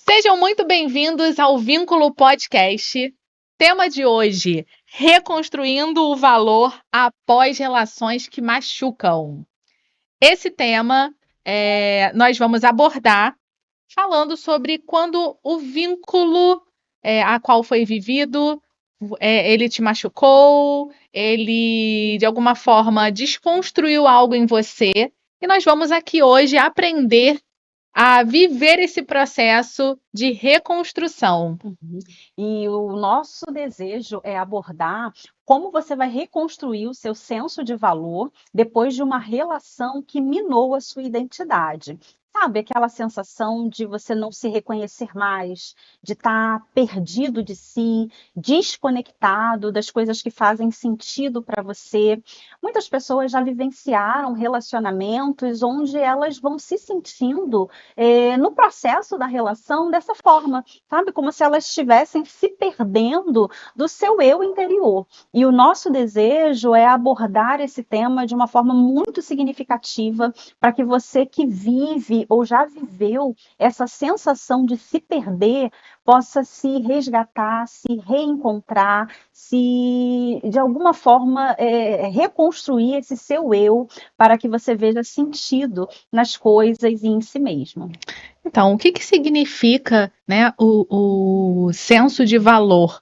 Sejam muito bem-vindos ao Vínculo Podcast. Tema de hoje: reconstruindo o valor após relações que machucam. Esse tema nós vamos abordar falando sobre quando o vínculo a qual foi vivido, ele te machucou, ele de alguma forma desconstruiu algo em você. E nós vamos aqui hoje aprender a viver esse processo de reconstrução. E o nosso desejo é abordar como você vai reconstruir o seu senso de valor depois de uma relação que minou a sua identidade. Sabe, aquela sensação de você não se reconhecer mais, de estar perdido de si, desconectado das coisas que fazem sentido para você. Muitas pessoas já vivenciaram relacionamentos onde elas vão se sentindo no processo da relação dessa forma, sabe? Como se elas estivessem se perdendo do seu eu interior. E o nosso desejo é abordar esse tema de uma forma muito significativa para que você que vive ou já viveu essa sensação de se perder possa se resgatar, se reencontrar, se de alguma forma reconstruir esse seu eu para que você veja sentido nas coisas e em si mesmo. Então, o que significa, né, o senso de valor?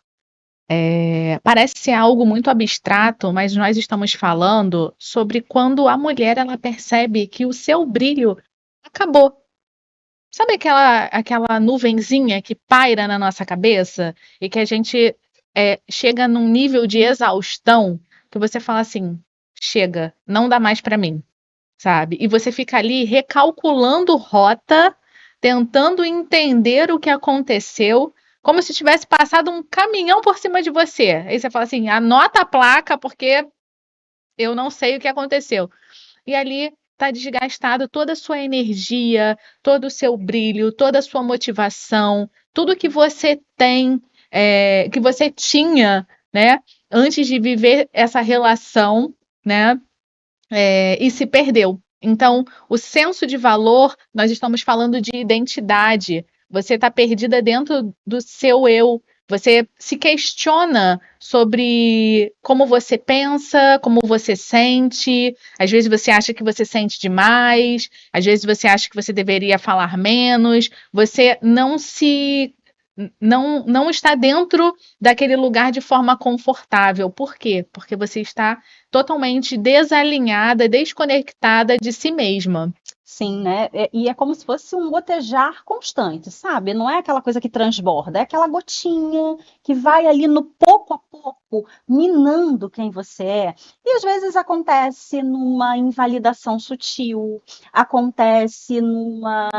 Parece ser algo muito abstrato, mas nós estamos falando sobre quando a mulher ela percebe que o seu brilho acabou. Sabe aquela nuvenzinha que paira na nossa cabeça e que a gente chega num nível de exaustão que você fala assim, chega, não dá mais para mim, sabe? E você fica ali recalculando rota, tentando entender o que aconteceu, como se tivesse passado um caminhão por cima de você. Aí você fala assim, anota a placa porque eu não sei o que aconteceu. E ali está desgastado toda a sua energia, todo o seu brilho, toda a sua motivação, tudo que você tem, que você tinha, né, antes de viver essa relação, né, e se perdeu. Então, o senso de valor, nós estamos falando de identidade. Você está perdida dentro do seu eu. Você se questiona sobre como você pensa, como você sente. Às vezes você acha que você sente demais, às vezes você acha que você deveria falar menos. Você não está dentro daquele lugar de forma confortável. Por quê? Porque você está totalmente desalinhada, desconectada de si mesma. Sim, né? E é como se fosse um gotejar constante, sabe? Não é aquela coisa que transborda, é aquela gotinha que vai ali no pouco a pouco, minando quem você é. E às vezes acontece numa invalidação sutil, acontece numa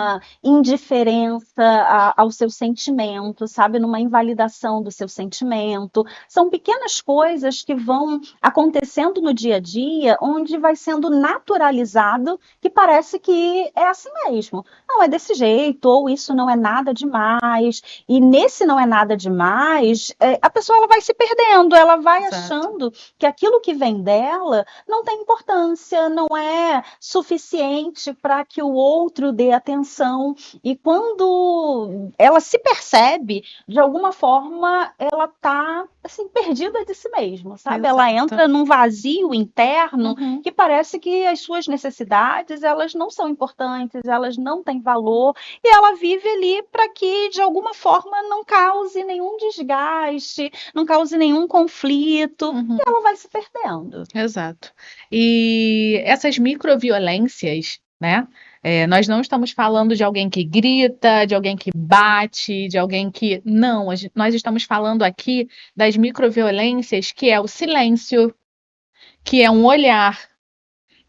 indiferença ao seu sentimento, sabe? Numa invalidação do seu sentimento. São pequenas coisas que vão acontecendo no dia a dia, onde vai sendo naturalizado que parece que é assim mesmo. Não, é desse jeito, ou isso não é nada demais. E nesse não é nada demais, a pessoa ela vai se perdendo, ela vai Exato. achando que aquilo que vem dela não tem importância, não é suficiente para que o outro dê atenção. E quando ela se percebe, de alguma forma, ela está assim, perdida de si mesma, sabe? Exato. Ela entra num vazio interno que parece que as suas necessidades elas não são importantes, elas não têm valor e ela vive ali para que de alguma forma não cause nenhum desgaste, não cause nenhum conflito e ela vai se perdendo. Exato. E essas microviolências, né? Nós não estamos falando de alguém que grita, de alguém que bate, de alguém que. Não, nós estamos falando aqui das microviolências, que é o silêncio, que é um olhar,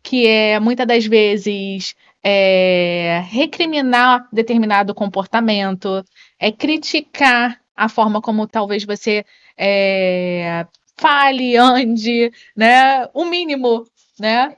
que é muitas das vezes recriminar determinado comportamento, é criticar a forma como talvez você fale, ande, né? O mínimo, né?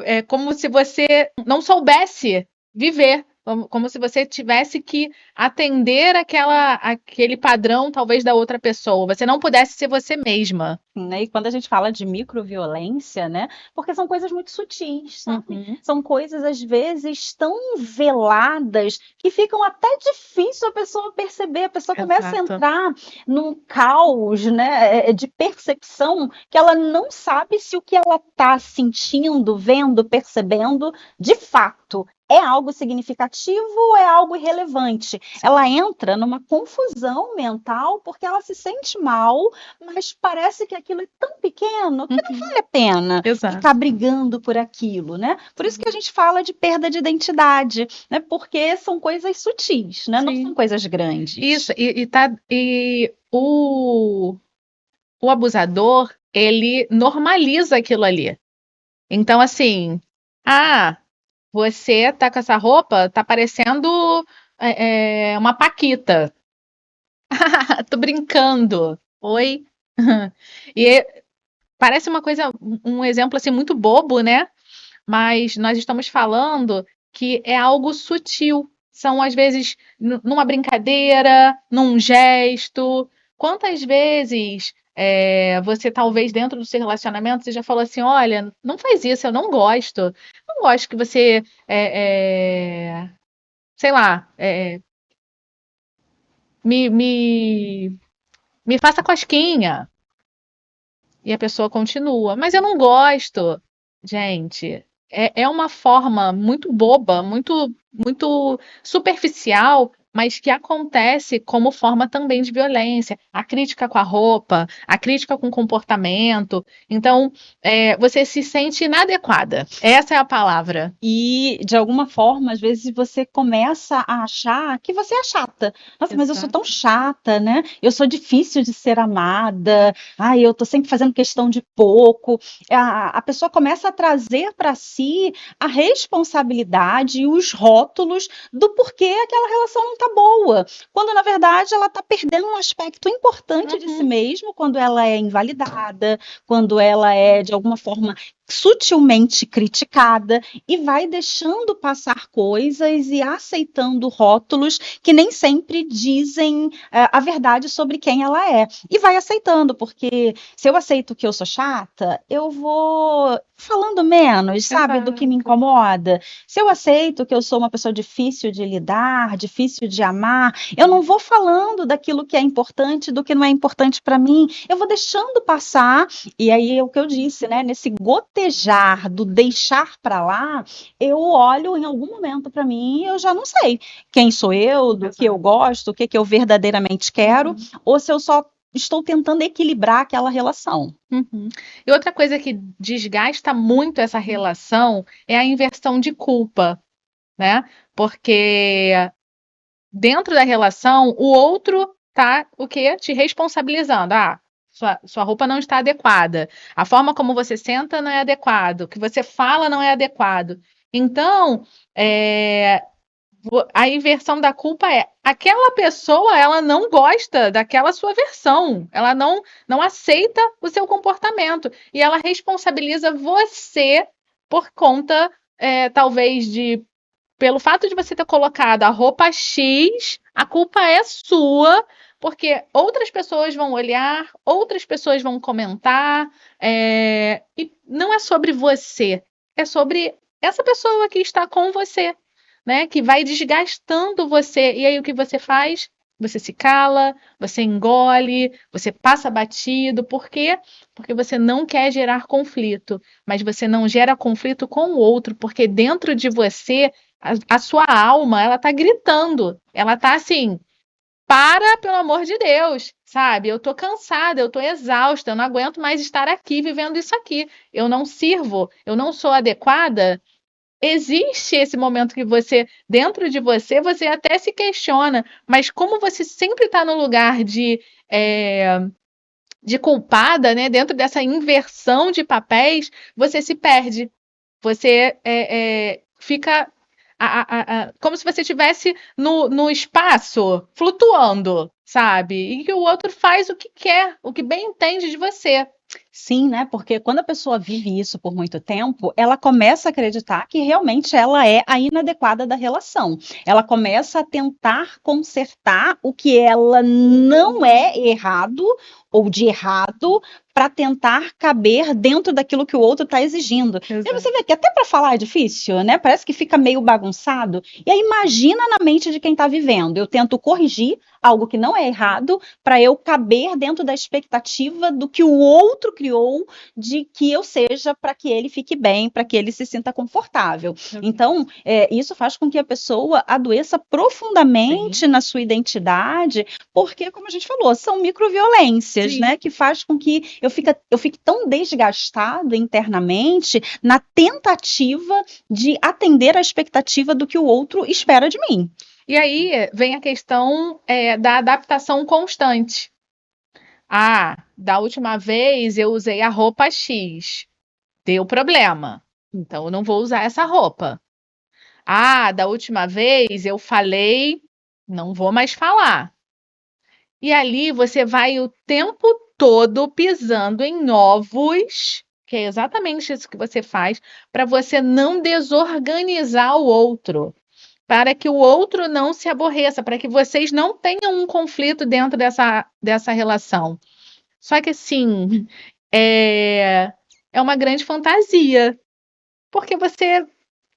É como se você não soubesse viver, como se você tivesse que atender aquele padrão, talvez, da outra pessoa. Você não pudesse ser você mesma. Né? E quando a gente fala de microviolência, né? Porque são coisas muito sutis, sabe? Uhum. São coisas, às vezes, tão veladas que ficam até difícil a pessoa perceber. A pessoa começa a Exato. entrar num caos, né, de percepção que ela não sabe se o que ela está sentindo, vendo, percebendo, de fato é algo significativo ou é algo irrelevante. Ela entra numa confusão mental porque ela se sente mal, mas parece que aquilo é tão pequeno que não Uhum. vale a pena Exato. ficar brigando por aquilo, né? Por isso que a gente fala de perda de identidade, né? Porque são coisas sutis, né? Não Sim. são coisas grandes. Isso, e o abusador, ele normaliza aquilo ali. Então, assim, você tá com essa roupa, tá parecendo uma paquita. Tô brincando. Oi? E parece uma coisa, um exemplo assim muito bobo, né? Mas nós estamos falando que é algo sutil. São, às vezes, numa brincadeira, num gesto. Quantas vezes você, talvez, dentro do seu relacionamento, você já falou assim: olha, não faz isso, eu não gosto. Não gosto que você, sei lá, me, me, me faça cosquinha. E a pessoa continua, mas eu não gosto. Gente, é uma forma muito boba, muito superficial, mas que acontece como forma também de violência. A crítica com a roupa, a crítica com o comportamento. Então, você se sente inadequada. Essa é a palavra. E, de alguma forma, às vezes você começa a achar que você é chata. Nossa, mas eu sou Exato. tão chata, né? Eu sou difícil de ser amada. Ai, eu tô sempre fazendo questão de pouco. A pessoa começa a trazer para si a responsabilidade e os rótulos do porquê aquela relação não tá boa. Quando, na verdade, ela tá perdendo um aspecto importante de si Uhum. mesma quando ela é invalidada, quando ela é, de alguma forma, sutilmente criticada e vai deixando passar coisas e aceitando rótulos que nem sempre dizem a verdade sobre quem ela é. E vai aceitando, porque se eu aceito que eu sou chata, eu vou falando menos, sabe, do que me Exato. incomoda. Se eu aceito que eu sou uma pessoa difícil de lidar, difícil de amar, eu não vou falando daquilo que é importante, do que não é importante para mim. Eu vou deixando passar, e aí é o que eu disse, né? Nesse gotejar do deixar para lá, eu olho em algum momento para mim e eu já não sei quem sou eu, do que eu Exato. gosto, o que eu verdadeiramente quero, ou se eu só estou tentando equilibrar aquela relação. Uhum. E outra coisa que desgasta muito essa relação é a inversão de culpa, né? Porque dentro da relação, o outro tá o quê? Te responsabilizando. Sua roupa não está adequada. A forma como você senta não é adequado. O que você fala não é adequado. Então, é, a inversão da culpa é aquela pessoa, ela não gosta daquela sua versão. Ela não aceita o seu comportamento. E ela responsabiliza você por conta, talvez, pelo fato de você ter colocado a roupa X, a culpa é sua, porque outras pessoas vão olhar, outras pessoas vão comentar, e não é sobre você, é sobre essa pessoa que está com você, né? Que vai desgastando você. E aí o que você faz? Você se cala, você engole, você passa batido. Por quê? Porque você não quer gerar conflito, mas você não gera conflito com o outro, porque dentro de você a sua alma, ela tá gritando. Ela tá assim, para, pelo amor de Deus, sabe? Eu tô cansada, eu tô exausta, eu não aguento mais estar aqui vivendo isso aqui. Eu não sirvo, eu não sou adequada. Existe esse momento que você, dentro de você, você até se questiona, mas como você sempre está no lugar de culpada, né? Dentro dessa inversão de papéis, você se perde. Você fica como se você estivesse no espaço, flutuando, sabe? E que o outro faz o que quer, o que bem entende de você. Sim, né? Porque quando a pessoa vive isso por muito tempo, ela começa a acreditar que realmente ela é a inadequada da relação. Ela começa a tentar consertar o que ela não é errado ou de errado para tentar caber dentro daquilo que o outro está exigindo. E aí você vê que até para falar é difícil, né? Parece que fica meio bagunçado. E aí imagina na mente de quem está vivendo. Eu tento corrigir algo que não é errado para eu caber dentro da expectativa do que o outro criou de que eu seja para que ele fique bem, para que ele se sinta confortável. Então, isso faz com que a pessoa adoeça profundamente na sua identidade, porque, como a gente falou, são microviolências, né? Que faz com que eu fique tão desgastado internamente na tentativa de atender a expectativa do que o outro espera de mim. E aí vem a questão da adaptação constante. Da última vez eu usei a roupa X, deu problema, então eu não vou usar essa roupa. Da última vez eu falei, não vou mais falar. E ali você vai o tempo todo pisando em ovos, que é exatamente isso que você faz, para você não desorganizar o outro, para que o outro não se aborreça, para que vocês não tenham um conflito dentro dessa relação. Só que assim, é uma grande fantasia, porque você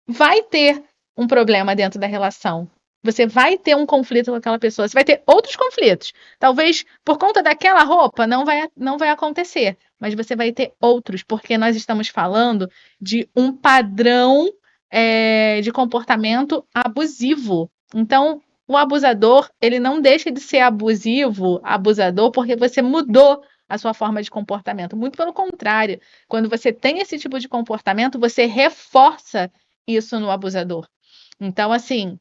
vai ter um problema dentro da relação. Você vai ter um conflito com aquela pessoa. Você vai ter outros conflitos. Talvez por conta daquela roupa não vai acontecer. Mas você vai ter outros, porque nós estamos falando de um padrão de comportamento abusivo. Então, o abusador, ele não deixa de ser abusador, porque você mudou a sua forma de comportamento. Muito pelo contrário. Quando você tem esse tipo de comportamento, você reforça isso no abusador. Então, assim,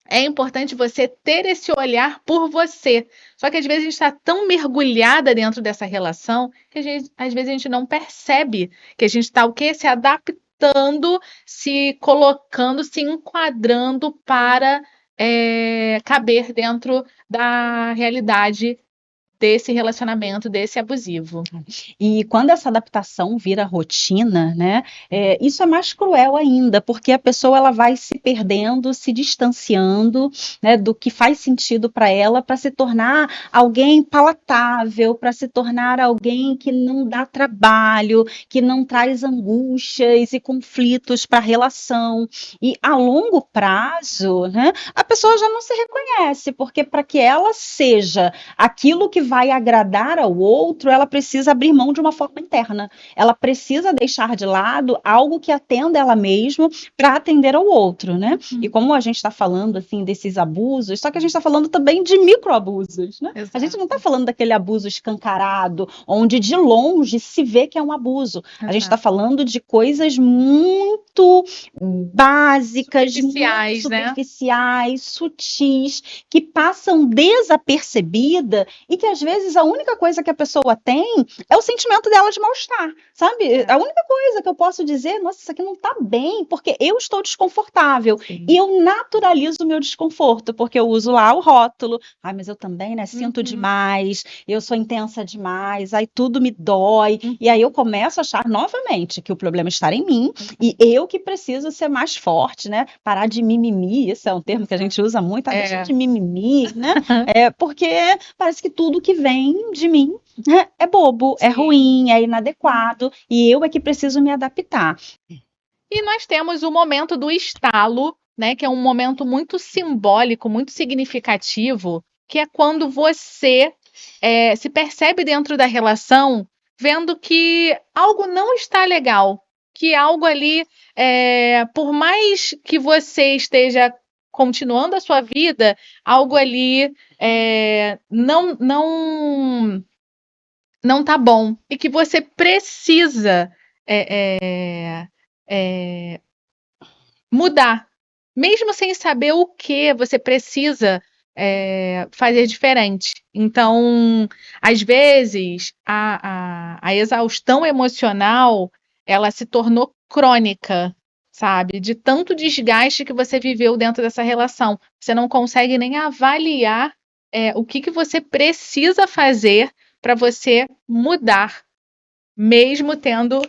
é importante você ter esse olhar por você. Só que às vezes a gente está tão mergulhada dentro dessa relação que às vezes a gente não percebe que a gente está o quê? Se adaptando, se colocando, se enquadrando para caber dentro da realidade desse relacionamento, desse abusivo. E quando essa adaptação vira rotina, né, isso é mais cruel ainda, porque a pessoa ela vai se perdendo, se distanciando, né, do que faz sentido para ela, para se tornar alguém palatável, para se tornar alguém que não dá trabalho, que não traz angústias e conflitos para a relação. E a longo prazo, né, a pessoa já não se reconhece, porque para que ela seja aquilo que vai agradar ao outro, ela precisa abrir mão de uma forma interna. Ela precisa deixar de lado algo que atenda ela mesma para atender ao outro, né? E como a gente está falando assim desses abusos, só que a gente está falando também de microabusos, né? A gente não está falando daquele abuso escancarado, onde de longe se vê que é um abuso. A gente está falando de coisas muito básicas, superficiais, muito superficiais, sutis, que passam desapercebida e que às vezes a única coisa que a pessoa tem é o sentimento dela de mal-estar, sabe? A única coisa que eu posso dizer, nossa, isso aqui não tá bem, porque eu estou desconfortável. Sim. E eu naturalizo o meu desconforto, porque eu uso lá o rótulo. Mas eu também, né, sinto demais, eu sou intensa demais, aí tudo me dói. E aí eu começo a achar novamente que o problema está em mim e eu que preciso ser mais forte, né? Parar de mimimi, esse é um termo que a gente usa muito, deixa de mimimi, né? Porque parece que tudo que vem de mim é bobo, é ruim, é inadequado, e eu é que preciso me adaptar. E nós temos o momento do estalo, né, que é um momento muito simbólico, muito significativo, que é quando você se percebe dentro da relação vendo que algo não está legal, que algo ali, por mais que você esteja continuando a sua vida, algo ali não tá bom e que você precisa mudar, mesmo sem saber o que você precisa fazer diferente. Então, às vezes, a exaustão emocional ela se tornou crônica, sabe? De tanto desgaste que você viveu dentro dessa relação. Você não consegue nem avaliar o que você precisa fazer para você mudar mesmo tendo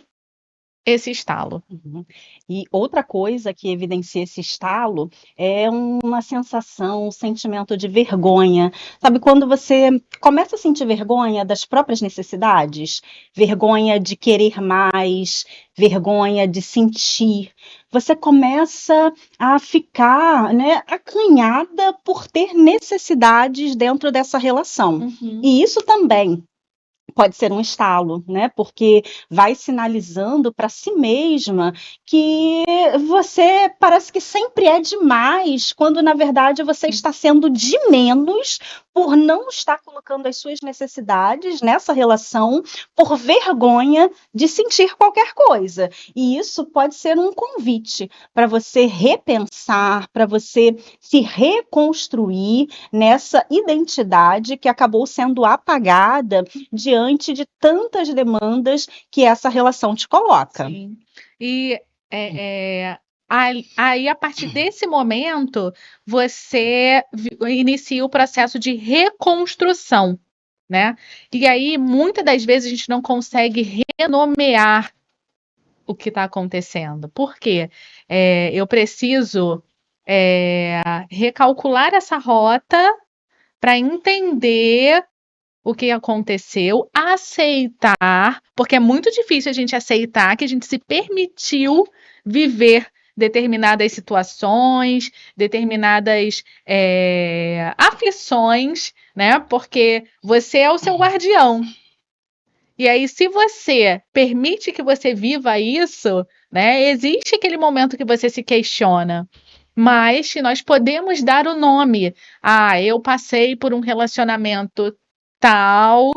esse estalo. Uhum. E outra coisa que evidencia esse estalo é uma sensação, um sentimento de vergonha. Sabe, quando você começa a sentir vergonha das próprias necessidades, vergonha de querer mais, vergonha de sentir, você começa a ficar, né, acanhada por ter necessidades dentro dessa relação. Uhum. E isso também pode ser um estalo, né? Porque vai sinalizando para si mesma que você parece que sempre é demais, quando na verdade você está sendo de menos por não estar colocando as suas necessidades nessa relação por vergonha de sentir qualquer coisa. E isso pode ser um convite para você repensar, para você se reconstruir nessa identidade que acabou sendo apagada diante de tantas demandas que essa relação te coloca. Sim. E aí, a partir desse momento, você inicia o processo de reconstrução, né? E aí, muitas das vezes, a gente não consegue renomear o que está acontecendo. Por quê? Eu preciso recalcular essa rota para entender o que aconteceu, aceitar, porque é muito difícil a gente aceitar que a gente se permitiu viver determinadas situações, determinadas aflições, né? Porque você é o seu guardião. E aí, se você permite que você viva isso, né? Existe aquele momento que você se questiona. Mas nós podemos dar o nome. Ah, eu passei por um relacionamento tal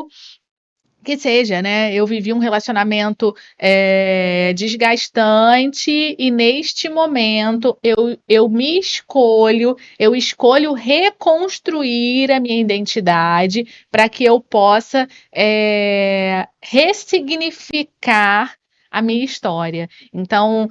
que seja, né? Eu vivi um relacionamento desgastante e neste momento eu escolho reconstruir a minha identidade para que eu possa ressignificar a minha história. Então,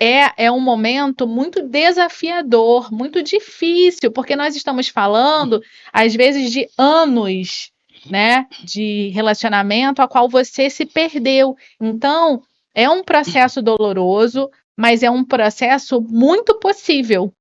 é um momento muito desafiador, muito difícil, porque nós estamos falando, às vezes, de anos, né, de relacionamento a qual você se perdeu. Então, é um processo doloroso, mas é um processo muito possível.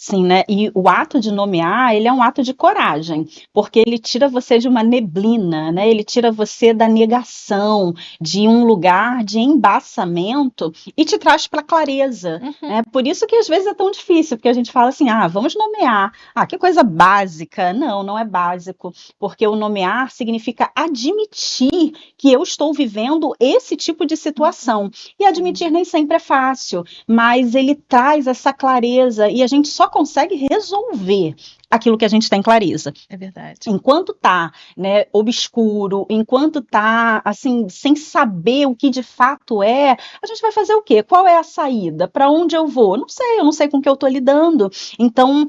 Sim, né? E o ato de nomear, ele é um ato de coragem, porque ele tira você de uma neblina, né? Ele tira você da negação, de um lugar de embaçamento e te traz para a clareza, né? Por isso que às vezes é tão difícil, porque a gente fala assim, vamos nomear. Que coisa básica. Não, não é básico, porque o nomear significa admitir que eu estou vivendo esse tipo de situação. E admitir nem sempre é fácil, mas ele traz essa clareza e a gente só consegue resolver aquilo que a gente tem clareza. É verdade. Enquanto tá, né, obscuro, enquanto tá, assim, sem saber o que de fato é, a gente vai fazer o quê? Qual é a saída? Para onde eu vou? Eu não sei com o que eu tô lidando. Então,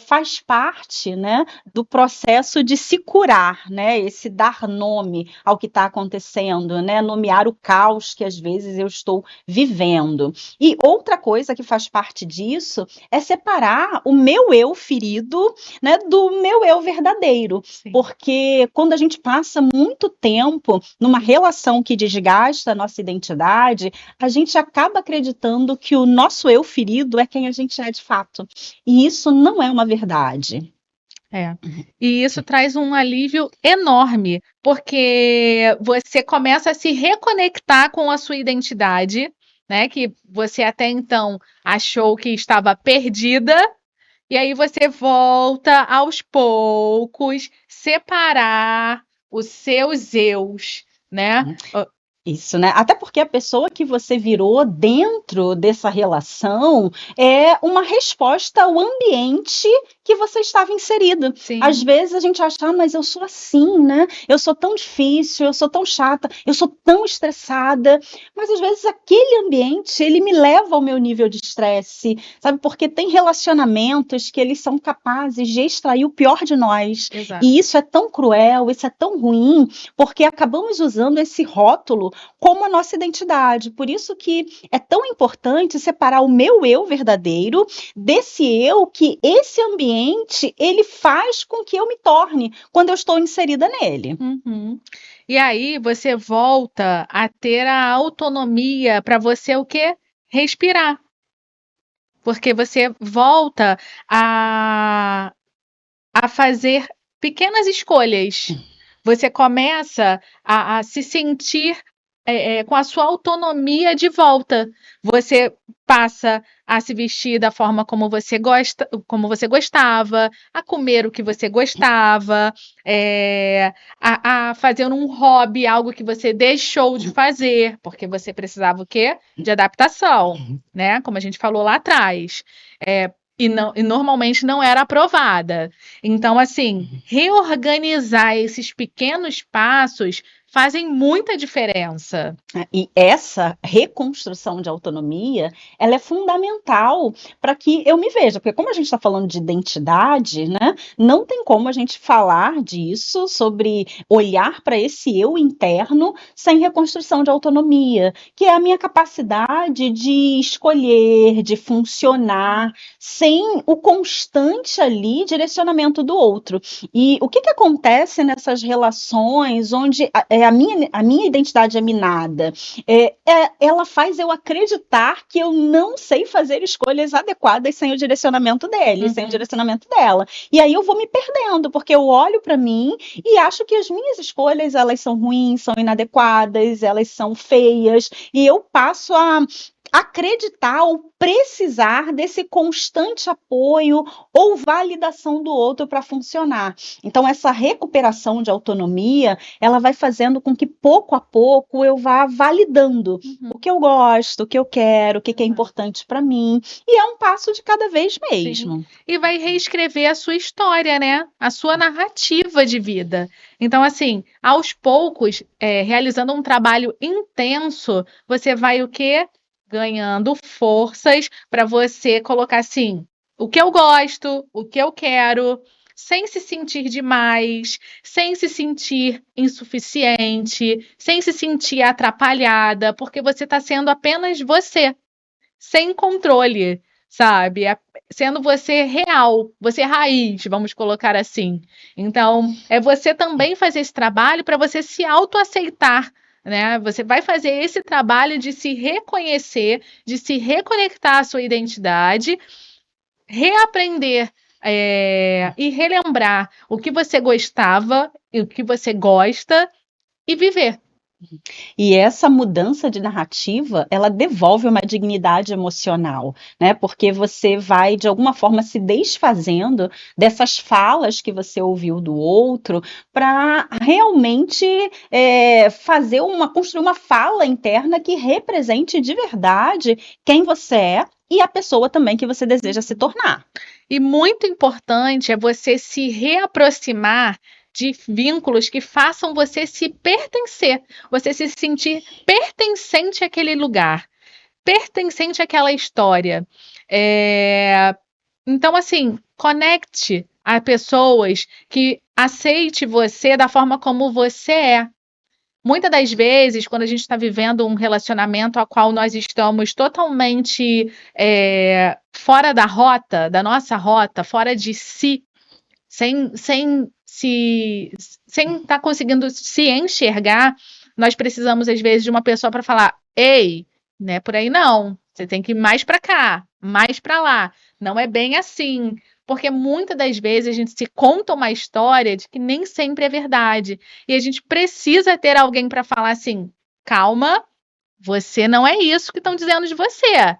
faz parte, né, do processo de se curar, né, esse dar nome ao que está acontecendo, né, nomear o caos que às vezes eu estou vivendo. E outra coisa que faz parte disso é separar o meu eu ferido, né, do meu eu verdadeiro. Sim. Porque quando a gente passa muito tempo numa relação que desgasta a nossa identidade, a gente acaba acreditando que o nosso eu ferido é quem a gente é de fato. E isso não é uma verdade. E isso traz um alívio enorme, porque você começa a se reconectar com a sua identidade, né? Que você até então achou que estava perdida, e aí você volta aos poucos separar os seus eus, né? Isso, né? Até porque a pessoa que você virou dentro dessa relação é uma resposta ao ambiente que você estava inserido. Sim. Às vezes a gente acha, mas eu sou assim, né? Eu sou tão difícil, eu sou tão chata, eu sou tão estressada. Mas às vezes aquele ambiente, ele me leva ao meu nível de estresse, sabe? Porque tem relacionamentos que eles são capazes de extrair o pior de nós. Exato. E isso é tão cruel, isso é tão ruim, porque acabamos usando esse rótulo como a nossa identidade. Por isso que é tão importante separar o meu eu verdadeiro desse eu que esse ambiente ele faz com que eu me torne quando eu estou inserida nele. Uhum. E aí você volta a ter a autonomia para você o quê? Respirar. Porque você volta a, a fazer pequenas escolhas. Você começa a se sentir com a sua autonomia de volta. Você passa a se vestir da forma como você gosta, como você gostava, a comer o que você gostava, a fazer um hobby, algo que você deixou de fazer, porque você precisava o quê? De adaptação, né? Como a gente falou lá atrás. E normalmente não era aprovada. Então, assim, reorganizar esses pequenos passos fazem muita diferença. E essa reconstrução de autonomia, ela é fundamental para que eu me veja, porque como a gente está falando de identidade, né, não tem como a gente falar disso, sobre olhar para esse eu interno, sem reconstrução de autonomia, que é a minha capacidade de escolher, de funcionar, sem o constante ali direcionamento do outro. E o que acontece nessas relações onde a minha identidade é minada? Ela faz eu acreditar que eu não sei fazer escolhas adequadas sem o direcionamento dele, sem o direcionamento dela. E aí eu vou me perdendo, porque eu olho para mim e acho que as minhas escolhas, elas são ruins, são inadequadas, elas são feias, e eu passo a acreditar ou precisar desse constante apoio ou validação do outro para funcionar. Então, essa recuperação de autonomia, ela vai fazendo com que pouco a pouco eu vá validando o que eu gosto, o que eu quero, o que é importante para mim, e é um passo de cada vez mesmo. Sim. E vai reescrever a sua história, né? A sua narrativa de vida. Então, assim, aos poucos, realizando um trabalho intenso, você vai o quê? Ganhando forças para você colocar assim, o que eu gosto, o que eu quero, sem se sentir demais, sem se sentir insuficiente, sem se sentir atrapalhada, porque você está sendo apenas você, sem controle, sabe? Sendo você real, você raiz, vamos colocar assim. Então, é você também fazer esse trabalho para você se autoaceitar, né? Você vai fazer esse trabalho de se reconhecer, de se reconectar à sua identidade, reaprender e relembrar o que você gostava e o que você gosta e viver. E essa mudança de narrativa, ela devolve uma dignidade emocional, né? Porque você vai, de alguma forma, se desfazendo dessas falas que você ouviu do outro para realmente construir uma fala interna que represente de verdade quem você é e a pessoa também que você deseja se tornar. E muito importante é você se reaproximar de vínculos que façam você se pertencer, você se sentir pertencente àquele lugar, pertencente àquela história. Então, assim, conecte a pessoas que aceite você da forma como você é. Muitas das vezes, quando a gente está vivendo um relacionamento a qual nós estamos totalmente fora da rota, da nossa rota, fora de si, sem estar conseguindo se enxergar, nós precisamos, às vezes, de uma pessoa para falar: ei, não é por aí não, você tem que ir mais para cá, mais para lá, não é bem assim. Porque muitas das vezes a gente se conta uma história de que nem sempre é verdade. E a gente precisa ter alguém para falar assim: calma, você não é isso que estão dizendo de você.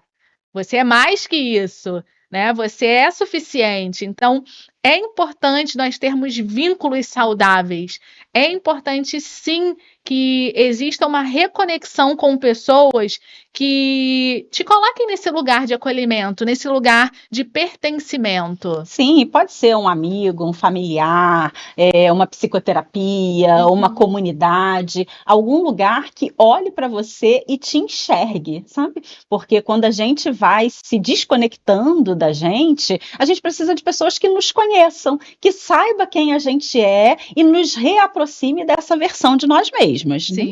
Você é mais que isso, né? Você é suficiente. Então, é importante nós termos vínculos saudáveis. É importante, sim, que exista uma reconexão com pessoas que te coloquem nesse lugar de acolhimento, nesse lugar de pertencimento. Sim, pode ser um amigo, um familiar, uma psicoterapia, uma comunidade, algum lugar que olhe para você e te enxergue, sabe? Porque quando a gente vai se desconectando da gente, a gente precisa de pessoas que nos conheçam conheçam, que saiba quem a gente é e nos reaproxime dessa versão de nós mesmos. Né?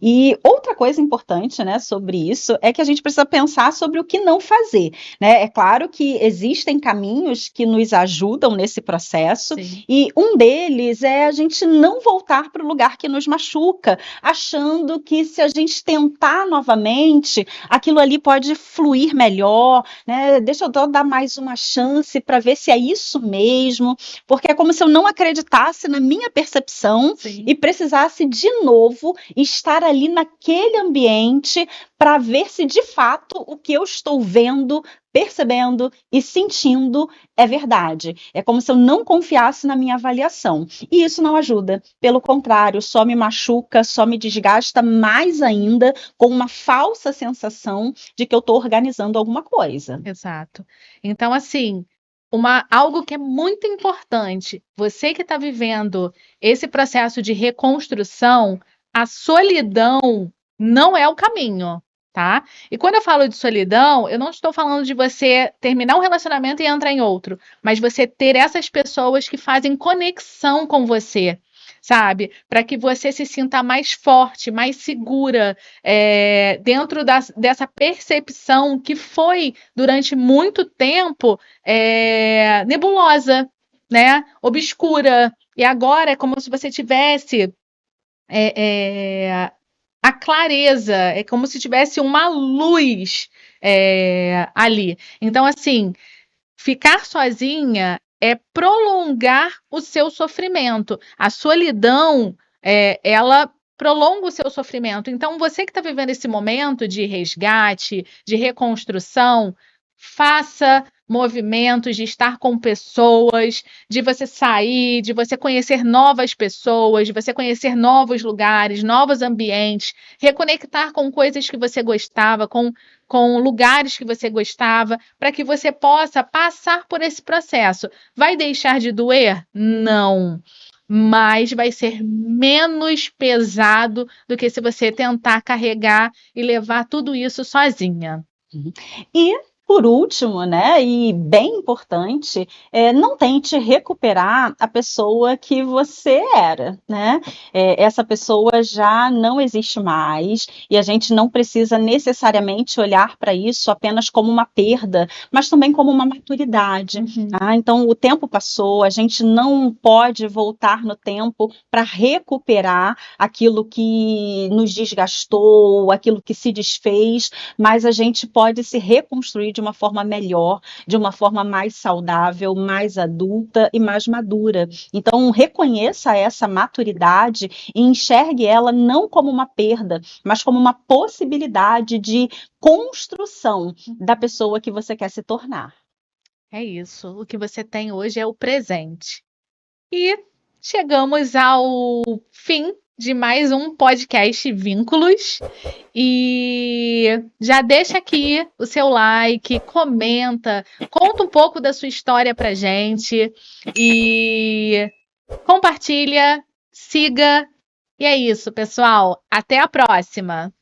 E outra coisa importante, né, sobre isso é que a gente precisa pensar sobre o que não fazer. Né? É claro que existem caminhos que nos ajudam nesse processo. Sim. E um deles é a gente não voltar para o lugar que nos machuca, achando que se a gente tentar novamente, aquilo ali pode fluir melhor, né? Deixa eu dar mais uma chance para ver se é isso mesmo, porque é como se eu não acreditasse na minha percepção. Sim. E precisasse de novo estar ali naquele ambiente para ver se de fato o que eu estou vendo, percebendo e sentindo é verdade. É como se eu não confiasse na minha avaliação. E isso não ajuda. Pelo contrário, só me machuca, só me desgasta mais ainda, com uma falsa sensação de que eu estou organizando alguma coisa. Exato. Então, assim, algo que é muito importante, você que está vivendo esse processo de reconstrução, a solidão não é o caminho. Tá? E quando eu falo de solidão, eu não estou falando de você terminar um relacionamento e entrar em outro, mas você ter essas pessoas que fazem conexão com você, sabe? Para que você se sinta mais forte, mais segura, dentro dessa percepção que foi, durante muito tempo, nebulosa, né? Obscura. E agora é como se você tivesse a clareza, é como se tivesse uma luz ali. Então, assim, ficar sozinha é prolongar o seu sofrimento. A solidão, ela prolonga o seu sofrimento. Então, você que está vivendo esse momento de resgate, de reconstrução, faça movimentos de estar com pessoas, de você sair, de você conhecer novas pessoas, de você conhecer novos lugares, novos ambientes, reconectar com coisas que você gostava, com lugares que você gostava, para que você possa passar por esse processo. Vai deixar de doer? Não. Mas vai ser menos pesado do que se você tentar carregar e levar tudo isso sozinha. E por último, né, e bem importante, não tente recuperar a pessoa que você era, né? Essa pessoa já não existe mais e a gente não precisa necessariamente olhar para isso apenas como uma perda, mas também como uma maturidade. Uhum. Tá? Então, o tempo passou, a gente não pode voltar no tempo para recuperar aquilo que nos desgastou, aquilo que se desfez, mas a gente pode se reconstruir de uma forma melhor, de uma forma mais saudável, mais adulta e mais madura. Então, reconheça essa maturidade e enxergue ela não como uma perda, mas como uma possibilidade de construção da pessoa que você quer se tornar. É isso. O que você tem hoje é o presente. E chegamos ao fim de mais um podcast Vínculos. E já deixa aqui o seu like, comenta, conta um pouco da sua história pra gente e compartilha, siga. E é isso, pessoal. Até a próxima!